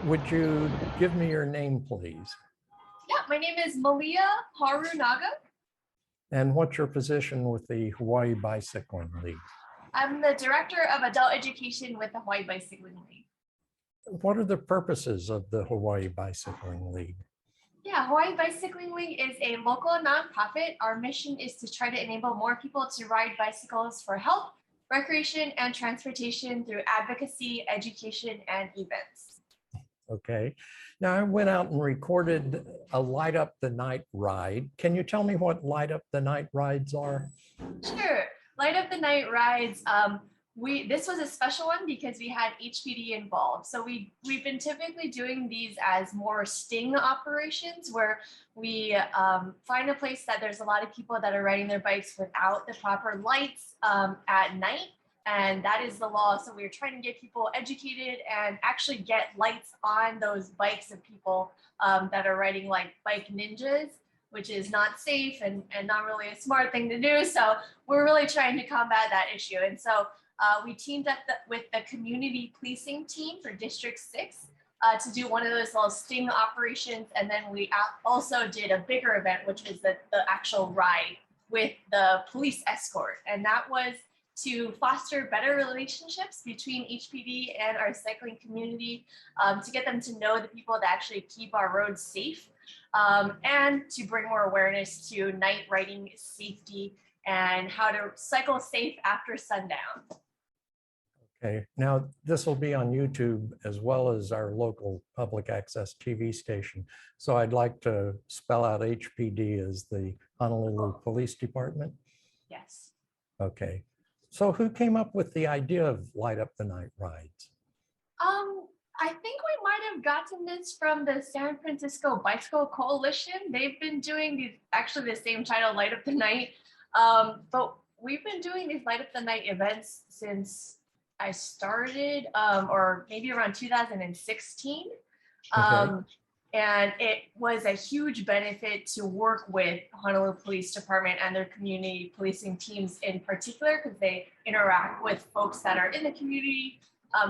Would you give me your name, please? Yeah, my name is Malia Harunaga. And what's your position with the Hawaii Bicycling League? I'm the Director of Adult Education with the Hawaii Bicycling League. What are the purposes of the Hawaii Bicycling League? Yeah, Hawaii Bicycling League is a local nonprofit. Our mission is to try to enable more people to ride bicycles for health, recreation, and transportation through advocacy, education, and events. Okay. Now, I went out and recorded a Light Up the Night ride. Can you tell me what Light Up the Night rides are? Sure. Light Up the Night rides. This was a special one because we had HPD involved. So we've been typically doing these as more sting operations where we find a place that there's a lot of people that are riding their bikes without the proper lights at night. And that is the law. So we're trying to get people educated and actually get lights on those bikes of people that are riding like bike ninjas, which is not safe and not really a smart thing to do. So we're really trying to combat that issue. And so we teamed up with the community policing team for District 6 to do one of those little sting operations. And then we also did a bigger event, which is the actual ride with the police escort. And that was to foster better relationships between HPD and our cycling community, to get them to know the people that actually keep our roads safe, and to bring more awareness to night riding safety and how to cycle safe after sundown. Okay. Now, this will be on YouTube as well as our local public access TV station. So I'd like to spell out HPD as the Honolulu Police Department. Yes. Okay. So who came up with the idea of Light Up the Night rides? I think we might have gotten this from the San Francisco Bicycle Coalition. They've been doing these, actually the same title, Light Up the Night. But we've been doing these Light Up the Night events since I started, or maybe around 2016. Okay. And it was a huge benefit to work with Honolulu Police Department and their community policing teams in particular, because they interact with folks that are in the community.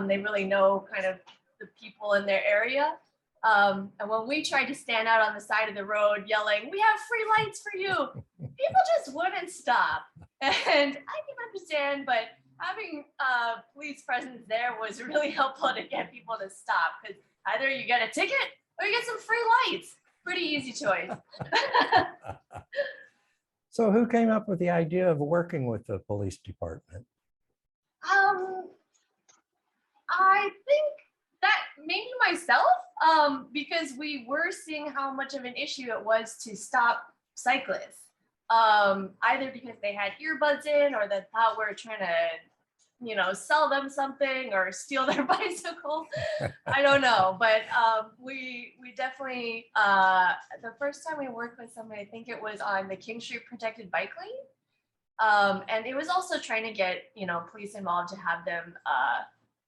They really know kind of the people in their area. And when we tried to stand out on the side of the road yelling, "We have free lights for you," people just wouldn't stop. And I can understand, but having police presence there was really helpful to get people to stop, because either you get a ticket or you get some free lights. Pretty easy choice. So who came up with the idea of working with the police department? I think that maybe myself, because we were seeing how much of an issue it was to stop cyclists, either because they had earbuds in or they thought we were trying to, sell them something or steal their bicycle. I don't know, but we definitely, the first time we worked with somebody, I think it was on the King Street Protected Bike Lane. And it was also trying to get, police involved to have them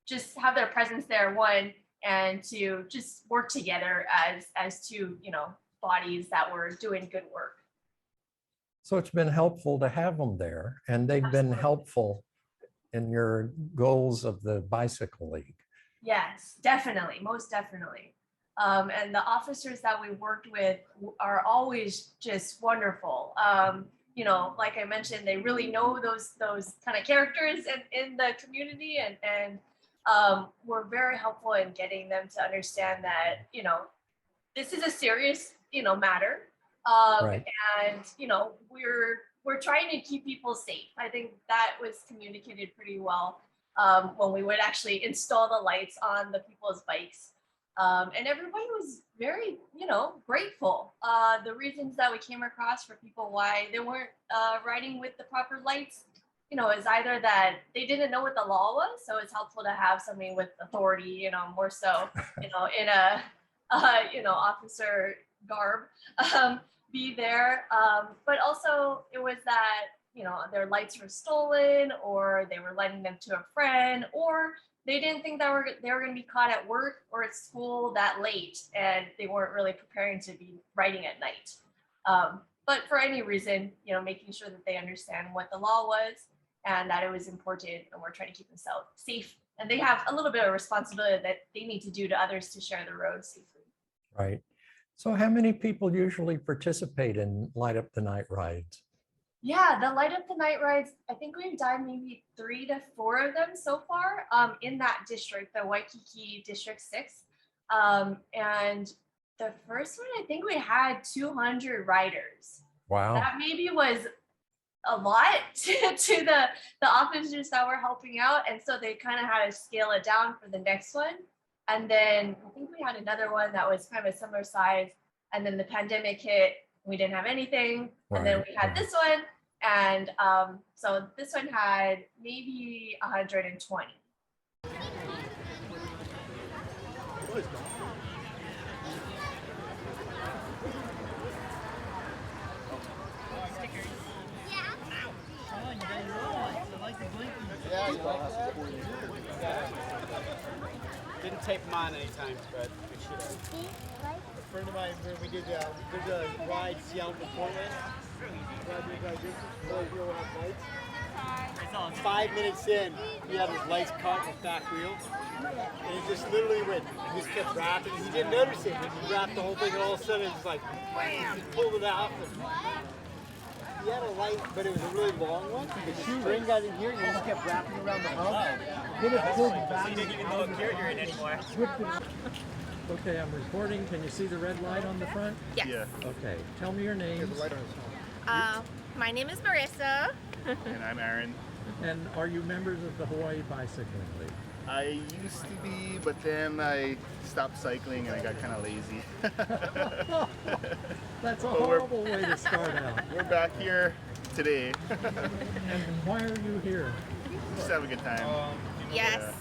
just have their presence there, one, and to just work together as two, bodies that were doing good work. So it's been helpful to have them there, and they've Absolutely. been helpful in your goals of the Bicycle League. Yes, definitely, most definitely. And the officers that we worked with are always just wonderful. Like I mentioned, they really know those kind of characters in the community, and were very helpful in getting them to understand that, this is a serious, matter. Right. And, we're trying to keep people safe. I think that was communicated pretty well when we would actually install the lights on the people's bikes. And everybody was very, grateful. The reasons that we came across for people why they weren't riding with the proper lights, is either that they didn't know what the law was. So it's helpful to have somebody with authority, more so, in a, officer garb, be there. But also it was that, their lights were stolen, or they were lending them to a friend, or they didn't think that they were going to be caught at work or at school that late, and they weren't really preparing to be riding at night. But for any reason, making sure that they understand what the law was and that it was important, and we're trying to keep them safe and they have a little bit of responsibility that they need to do to others to share the road safely. Right. So how many people usually participate in Light Up the Night rides? Yeah, the Light Up the Night rides, I think we've done maybe 3 to 4 of them so far in that district, the Waikiki District 6. And the first one, I think we had 200 riders. Wow. That maybe was a lot to the officers that were helping out. And so they kind of had to scale it down for the next one. And then I think we had another one that was kind of a similar size. And then the pandemic hit, we didn't have anything. And then we had this one. And so this one had maybe 120. Didn't tape them on anytime, but we should have. A friend of mine, we did a ride Seattle to Portland. 5 minutes in, he had his lights caught with back wheel. And he just literally went, he just kept wrapping. He didn't notice it. He wrapped the whole thing, and all of a sudden it was like, wham! He pulled it out. He had a light, but it was a really long one. The string got in here, and he just kept wrapping around the hub. Then it pulled back. So you didn't even know what gear you're in anymore. Okay, I'm recording. Can you see the red light on the front? Yes. Yeah. Okay, tell me your names. My name is Marissa. And I'm Aaron. And are you members of the Hawaii Bicycling League? I used to be, but then I stopped cycling and I got kind of lazy. That's a horrible way to start out. We're back here today. And why are you here? Just have a good time. Yes.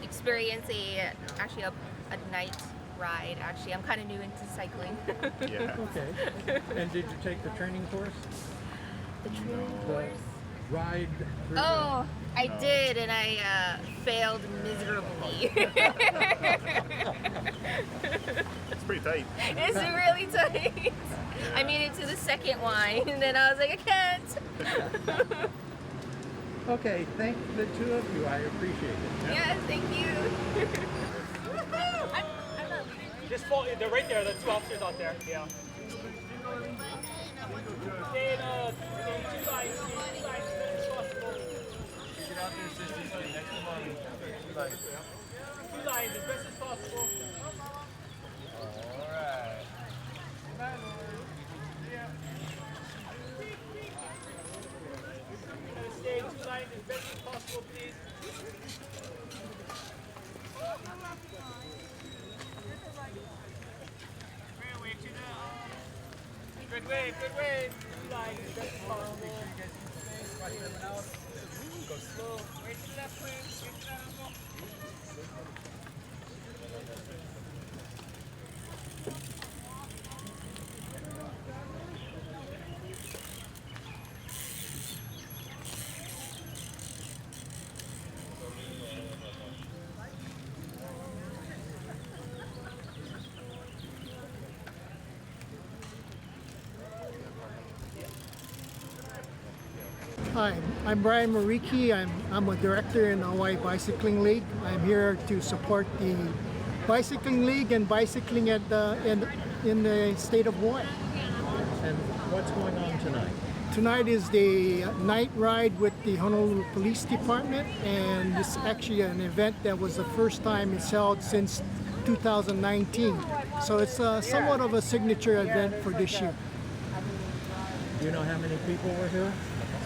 Experience actually a night ride. Actually, I'm kind of new into cycling. Yeah. Okay. And did you take the training course? The training The course? ride through Oh, I did, and I failed miserably. It's pretty tight. It's really tight. I made it to the second one, and then I was like, I can't. Okay, thank the two of you. I appreciate it. Yeah, thank you. Just fall, they're right there, the 2 officers out there. Yeah. Stay in 2 lines, 2 lines as much as possible. Get out there, sisters. Next one. 2 lines. 2 lines as best as possible. Alright. Stay in 2 lines as best as possible, please. Good wave, good wave. 2 lines as best as possible. Go slow. Wait to the left, please. Wait to that angle. Hi, I'm Brian Mariki. I'm a director in the Hawaii Bicycling League. I'm here to support the Bicycling League and bicycling at in the state of Hawaii. And what's going on tonight? Tonight is the night ride with the Honolulu Police Department, and it's actually an event that was the first time it's held since 2019. So it's somewhat of a signature event for this year. Do you know how many people were here?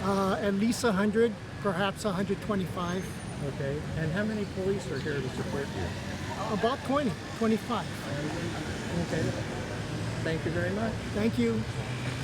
At least 100, perhaps 125. Okay. And how many police are here to support you? About 20, 25. Okay. Thank you very much. Thank you.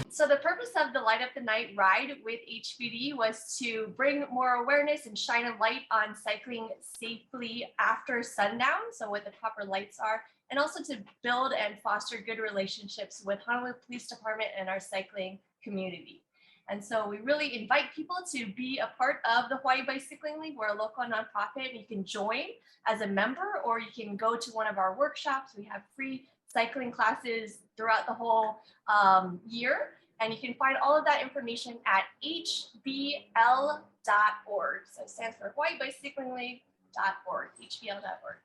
So the purpose of the Light Up the Night ride with HPD was to bring more awareness and shine a light on cycling safely after sundown, so what the proper lights are, and also to build and foster good relationships with Honolulu Police Department and our cycling community. And so we really invite people to be a part of the Hawaii Bicycling League. We're a local nonprofit, and you can join as a member, or you can go to one of our workshops. We have free cycling classes throughout the whole year. And you can find all of that information at hbl.org. HBL.org. So it stands for Hawaii Bicycling League.org, HBL.org.